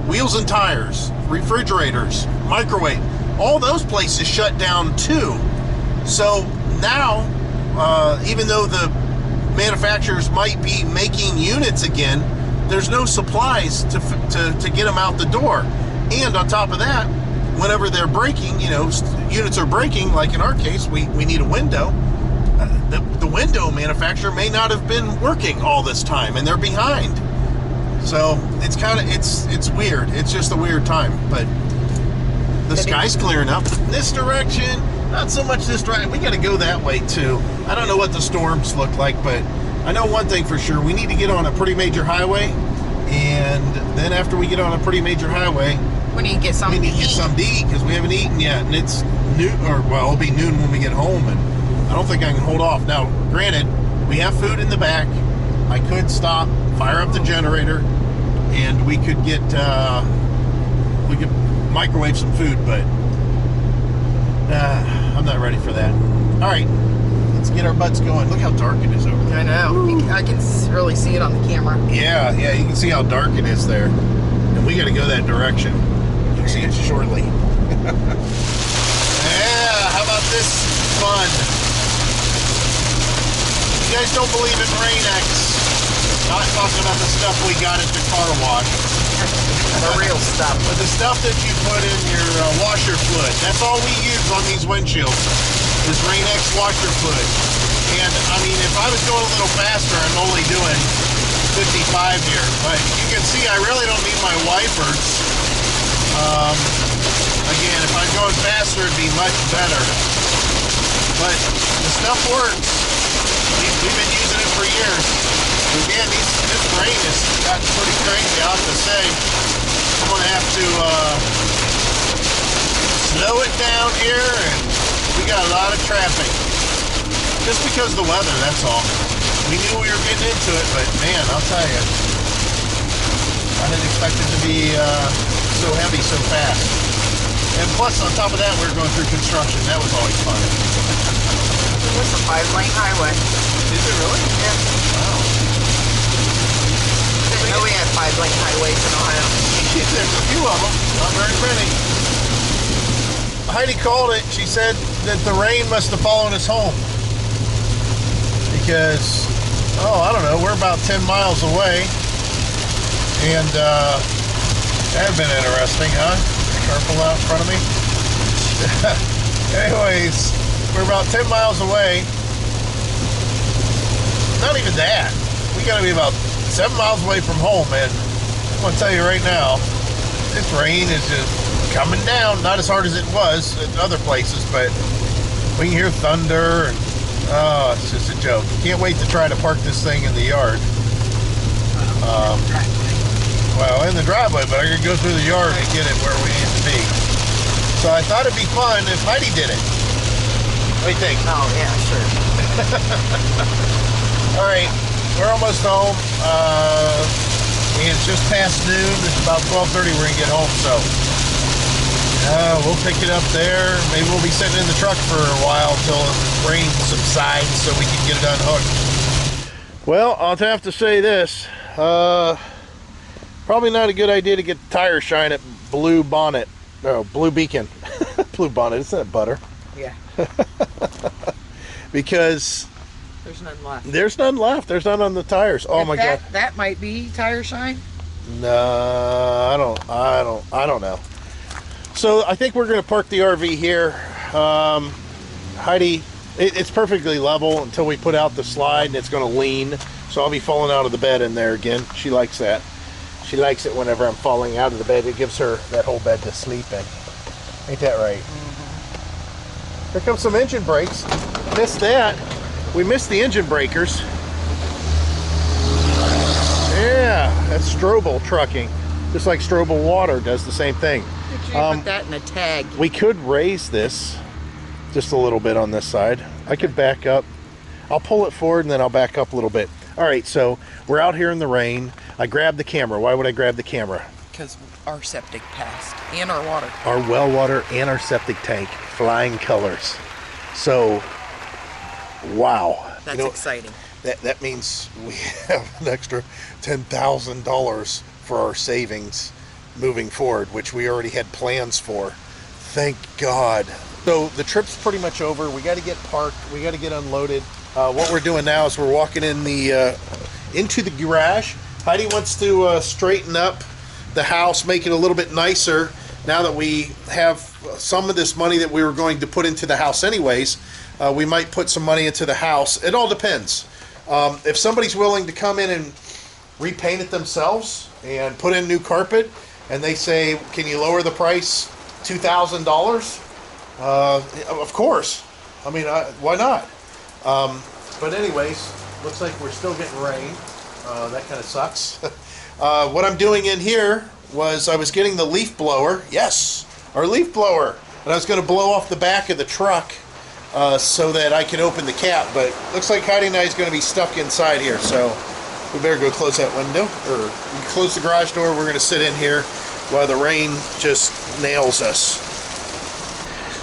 wheels and tires, refrigerators, microwave, all those places shut down too. So now, even though the manufacturers might be making units again, there's no supplies to get them out the door. And on top of that, whenever they're breaking, you know, units are breaking, like in our case, we need a window. the window manufacturer may not have been working all this time, and they're behind. So it's kind of it's weird. It's just a weird time, but the sky's clearing up. This direction, not so much this direction. We got to go that way too. I don't know what the storms look like, but I know one thing for sure. We need to get on a pretty major highway, and then after we get on a pretty major highway, we need to get something to eat because we haven't eaten yet, and it's noon, or well, it'll be noon when we get home, and I don't think I can hold off. Now, granted, we have food in the back. I could stop, fire up the generator, and we could get microwave some food, but I'm not ready for that. All right, let's get our butts going. Look how dark it is over there. I know. I can really see it on the camera. Yeah, you can see how dark it is there, and we got to go that direction. You'll see it shortly. Yeah, how about this fun? You guys don't believe in Rain-X? Not talking about the stuff we got at the car wash. The real stuff. But the stuff that you put in your washer fluid. That's all we use on these windshields is Rain-X washer fluid. And I mean, if I was going a little faster, I'm only doing 55 here. But you can see I really don't need my wipers. Again, if I'm going faster, it'd be much better. But the stuff works. We've been using it for years. Again, this rain has gotten pretty crazy, I have to say. I'm going to have to slow it down here, and we got a lot of traffic. Just because of the weather, that's all. We knew we were getting into it, but man, I'll tell you, I didn't expect it to be so heavy so fast. And plus, on top of that, we were going through construction. That was always fun. It's a 5-lane highway. Is it really? Yeah. Wow. Didn't know we had 5-lane highways in Ohio. There's a few of them, not very many. Heidi called it. She said that the rain must have followed us home. Because, I don't know, we're about 10 miles away. And that'd been interesting, huh? Careful out in front of me. Anyways, we're about 10 miles away. Not even that. We gotta be about 7 miles away from home, and I'm gonna tell you right now, this rain is just coming down. Not as hard as it was at other places, but we can hear thunder, and it's just a joke. Can't wait to try to park this thing in the yard. Well, in the driveway, but I could go through the yard to get it where we need to be. So I thought it'd be fun if Heidi did it. What do you think? Oh, yeah, sure. All right, we're almost home. It's just past noon. It's about 12:30. We're gonna get home, so we'll pick it up there. Maybe we'll be sitting in the truck for a while till the rain subsides, so we can get it unhooked. Well, I'll have to say this. Probably not a good idea to get the tire shine at Blue Bonnet. No, Blue Beacon. Blue Bonnet, isn't that butter? Yeah. Because there's none left. There's none left. There's none on the tires. Oh my God. That might be tire shine? No, I don't know. So I think we're going to park the RV here. Heidi, it's perfectly level until we put out the slide, and it's going to lean. So I'll be falling out of the bed in there again. She likes that. She likes it whenever I'm falling out of the bed. It gives her that whole bed to sleep in. Ain't that right? Mm-hmm. Here comes some engine brakes. Missed that. We missed the engine breakers. Yeah, that's Strobel trucking. Just like Strobel water does the same thing. Could you put that in a tag? We could raise this just a little bit on this side. I could back up. I'll pull it forward and then I'll back up a little bit. All right, so we're out here in the rain. I grabbed the camera. Why would I grab the camera? Because our septic passed and our water. Our well water and our septic tank, flying colors. So, wow. That's exciting. That means we have an extra $10,000 for our savings moving forward, which we already had plans for. Thank God. So the trip's pretty much over. We got to get parked. We got to get unloaded. What we're doing now is we're walking in the into the garage. Heidi wants to straighten up the house, make it a little bit nicer. now that we have some of this money that we were going to put into the house anyways, we might put some money into the house. It all depends. If somebody's willing to come in and repaint it themselves and put in new carpet, and they say, can you lower the price $2,000? Of course. I mean, why not? But anyways, looks like we're still getting rain. That kind of sucks. What I'm doing in here was I was getting the leaf blower. Yes, our leaf blower. And I was going to blow off the back of the truck so that I can open the cap. But looks like Heidi and I is going to be stuck inside here. So we better go close that window. Or close the garage door. We're going to sit in here while the rain just nails us.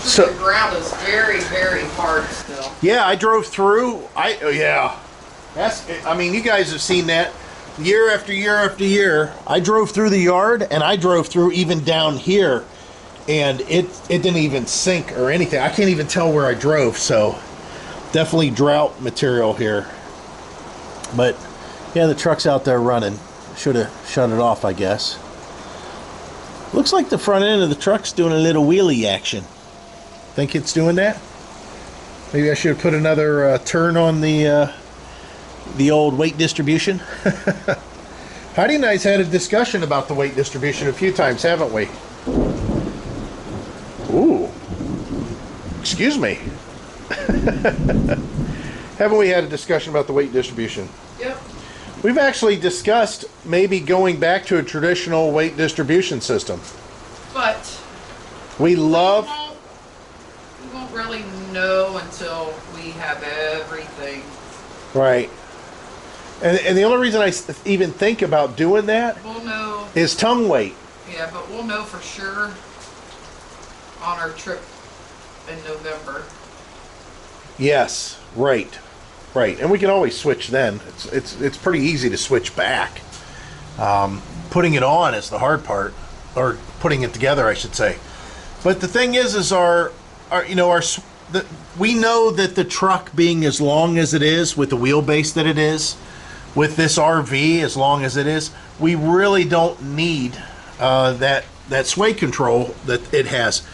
So the ground is very, very hard still. Yeah, I drove through. Yeah. I mean, you guys have seen that year after year after year. I drove through the yard, and I drove through even down here, and it didn't even sink or anything. I can't even tell where I drove, so definitely drought material here. But yeah, the truck's out there running. Should have shut it off, I guess. Looks like the front end of the truck's doing a little wheelie action. Think it's doing that? Maybe I should have put another turn on the old weight distribution. Heidi and I's had a discussion about the weight distribution a few times, haven't we? Ooh. Excuse me. Haven't we had a discussion about the weight distribution? Yep. We've actually discussed maybe going back to a traditional weight distribution system. But we love... We won't really know until we have everything. Right. And the only reason I even think about doing that we'll know, is tongue weight. Yeah, but we'll know for sure on our trip in November. Yes, right. Right. And we can always switch then. It's pretty easy to switch back. Putting it on is the hard part, or putting it together, I should say. But the thing is we know that the truck being as long as it is, with the wheelbase that it is, with this RV as long as it is, we really don't need that sway control that it has.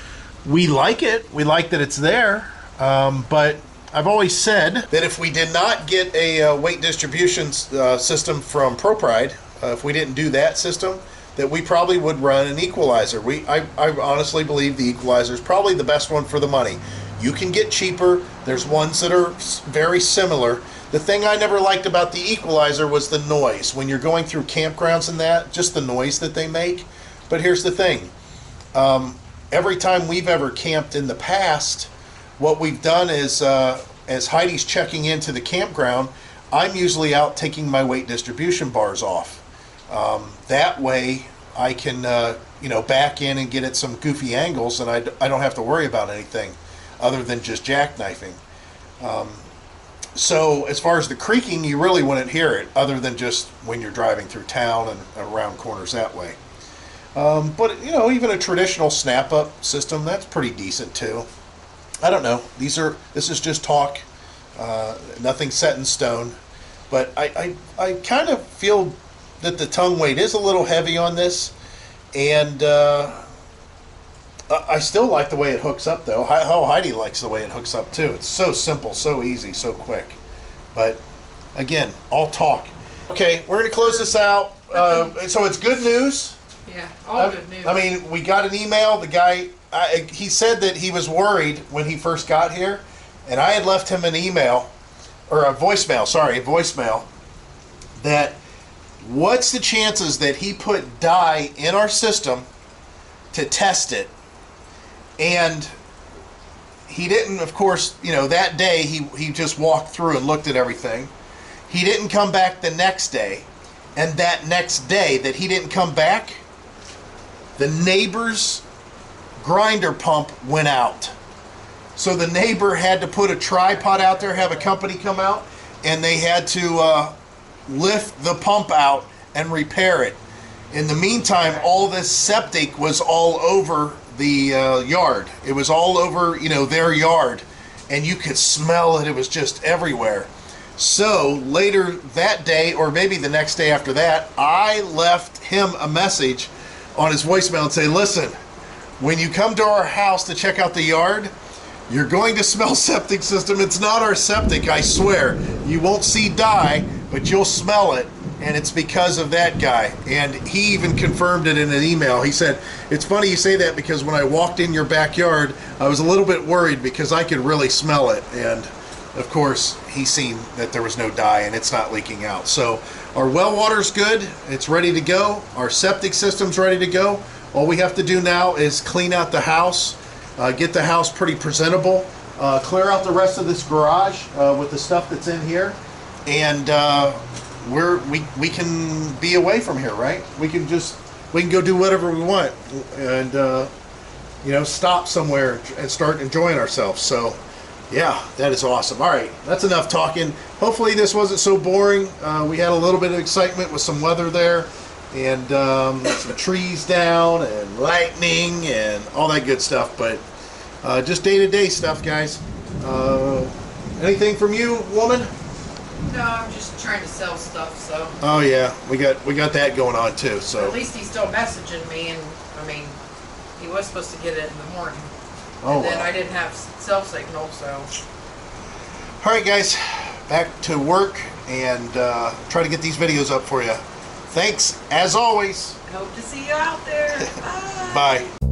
We like it. We like that it's there. But I've always said that if we did not get a weight distribution system from ProPride, if we didn't do that system, that we probably would run an equalizer. I honestly believe the equalizer is probably the best one for the money. You can get cheaper. There's ones that are very similar. The thing I never liked about the equalizer was the noise. When you're going through campgrounds and that, just the noise that they make. But here's the thing. Every time we've ever camped in the past, what we've done is, as Heidi's checking into the campground, I'm usually out taking my weight distribution bars off. That way I can, back in and get at some goofy angles, and I don't have to worry about anything other than just jackknifing. So as far as the creaking, you really wouldn't hear it other than just when you're driving through town and around corners that way. But even a traditional snap-up system, that's pretty decent too. I don't know. This is just talk. Nothing set in stone. But I kind of feel that the tongue weight is a little heavy on this, and I still like the way it hooks up, though. Heidi likes the way it hooks up, too. It's so simple, so easy, so quick. But, again, all talk. Okay, we're going to close this out. So it's good news. Yeah, all good news. I mean, we got an email. The guy, he said that he was worried when he first got here, and I had left him an email, or a voicemail, that what's the chances that he put dye in our system to test it, and he didn't, of course, that day he just walked through and looked at everything. He didn't come back the next day, and that next day that he didn't come back, the neighbor's grinder pump went out. So the neighbor had to put a tripod out there, have a company come out, and they had to lift the pump out and repair it. In the meantime, all this septic was all over the yard. It was all over, their yard, and you could smell it. It was just everywhere. So later that day, or maybe the next day after that, I left him a message on his voicemail and say, listen, when you come to our house to check out the yard, you're going to smell septic system. It's not our septic, I swear. You won't see dye, but you'll smell it, and it's because of that guy. And he even confirmed it in an email. He said, it's funny you say that because when I walked in your backyard, I was a little bit worried because I could really smell it. And of course, he's seen that there was no dye and it's not leaking out. So our well water's good. It's ready to go. Our septic system's ready to go. All we have to do now is clean out the house, get the house pretty presentable, clear out the rest of this garage with the stuff that's in here, and we can be away from here, right? We can go do whatever we want, and you know, stop somewhere and start enjoying ourselves. So yeah, that is awesome. All right, that's enough talking. Hopefully this wasn't so boring. We had a little bit of excitement with some weather there, and some trees down and lightning and all that good stuff, but just day-to-day stuff, guys. Anything from you, woman? No, I'm just trying to sell stuff, so. Oh yeah, we got that going on too. So At least he's still messaging me, and I mean, he was supposed to get it in the morning. oh And then well. I didn't have cell signal, so. All right, guys, back to work and try to get these videos up for you. Thanks as always. Hope to see you out there. Bye. Bye.